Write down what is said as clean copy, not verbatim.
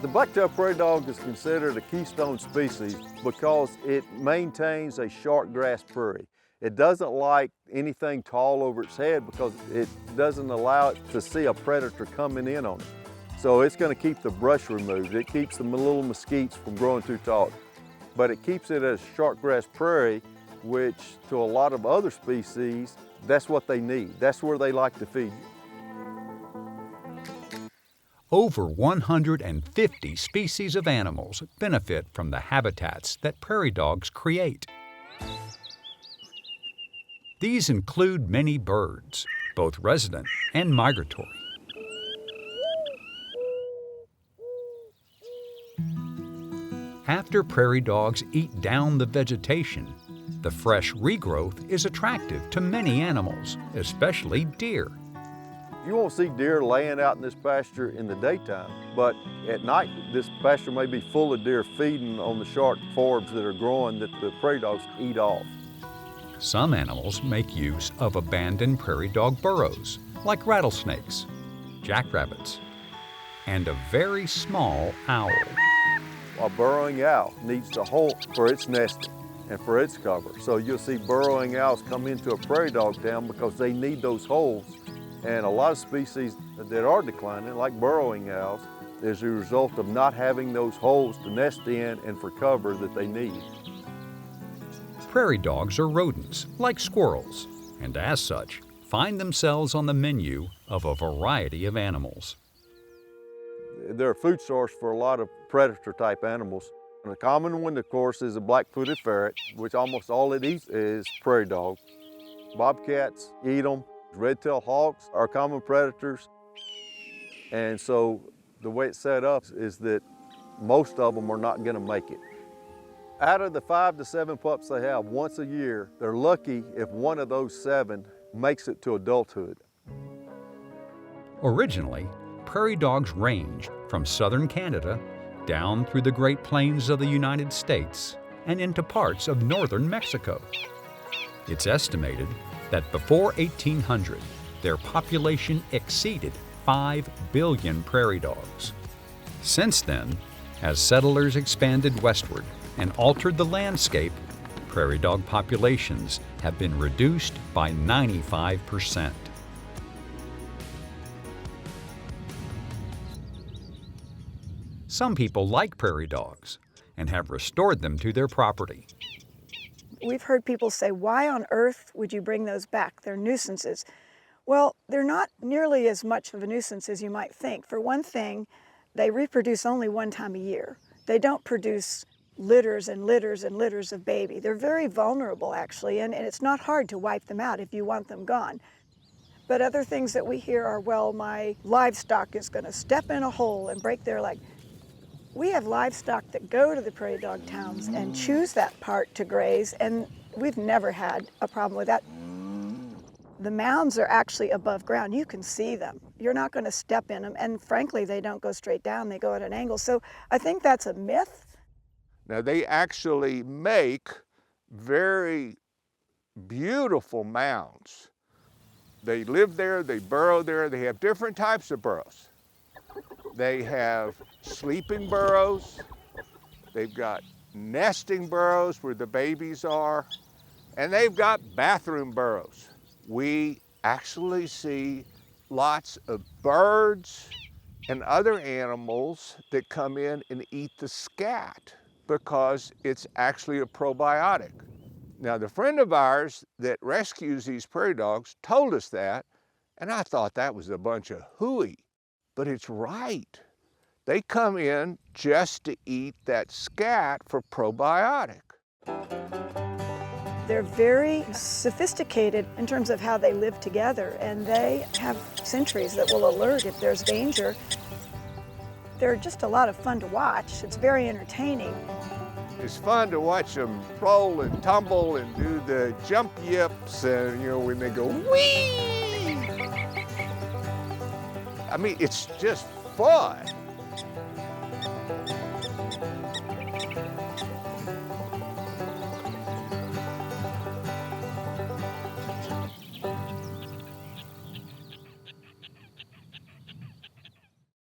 The black-tailed prairie dog is considered a keystone species because it maintains a short grass prairie. It doesn't like anything tall over its head because it doesn't allow it to see a predator coming in on it. So it's going to keep the brush removed. It keeps the little mesquites from growing too tall. But it keeps it as short grass prairie, which to a lot of other species, that's what they need. That's where they like to feed you. Over 150 species of animals benefit from the habitats that prairie dogs create. These include many birds, both resident and migratory. After prairie dogs eat down the vegetation, the fresh regrowth is attractive to many animals, especially deer. You won't see deer laying out in this pasture in the daytime, but at night this pasture may be full of deer feeding on the short forbs that are growing that the prairie dogs eat off. Some animals make use of abandoned prairie dog burrows, like rattlesnakes, jackrabbits, and a very small owl. A burrowing owl needs a hole for its nesting and for its cover. So you'll see burrowing owls come into a prairie dog town because they need those holes. And a lot of species that are declining, like burrowing owls, is a result of not having those holes to nest in and for cover that they need. Prairie dogs are rodents, like squirrels, and as such, find themselves on the menu of a variety of animals. They're a food source for a lot of predator-type animals. And a common one, of course, is a black-footed ferret, which almost all it eats is prairie dog. Bobcats eat them. Red-tailed hawks are common predators. And so the way it's set up is that most of them are not going to make it. Out of the 5 to 7 pups they have once a year, they're lucky if one of those 7 makes it to adulthood. Originally, prairie dogs ranged from southern Canada down through the Great Plains of the United States and into parts of northern Mexico. It's estimated that before 1800, their population exceeded 5 billion prairie dogs. Since then, as settlers expanded westward and altered the landscape, prairie dog populations have been reduced by 95%. Some people like prairie dogs and have restored them to their property. We've heard people say, why on earth would you bring those back? They're nuisances. Well, they're not nearly as much of a nuisance as you might think. For one thing, they reproduce only one time a year. They don't produce litters and litters and litters of baby. They're very vulnerable, actually, and it's not hard to wipe them out if you want them gone. But other things that we hear are, well, my livestock is going to step in a hole and break their leg. We have livestock that go to the prairie dog towns and choose that part to graze, and we've never had a problem with that. The mounds are actually above ground. You can see them. You're not going to step in them, and frankly, they don't go straight down. They go at an angle. So I think that's a myth. Now, they actually make very beautiful mounds. They live there, they burrow there, they have different types of burrows. They have sleeping burrows, they've got nesting burrows where the babies are, and they've got bathroom burrows. We actually see lots of birds and other animals that come in and eat the scat because it's actually a probiotic. Now, the friend of ours that rescues these prairie dogs told us that, and I thought that was a bunch of hooey, but it's right. They come in just to eat that scat for probiotic. They're very sophisticated in terms of how they live together, and they have sentries that will alert if there's danger. They're just a lot of fun to watch. It's very entertaining. It's fun to watch them roll and tumble and do the jump yips, and when they go whee! I mean, it's just fun.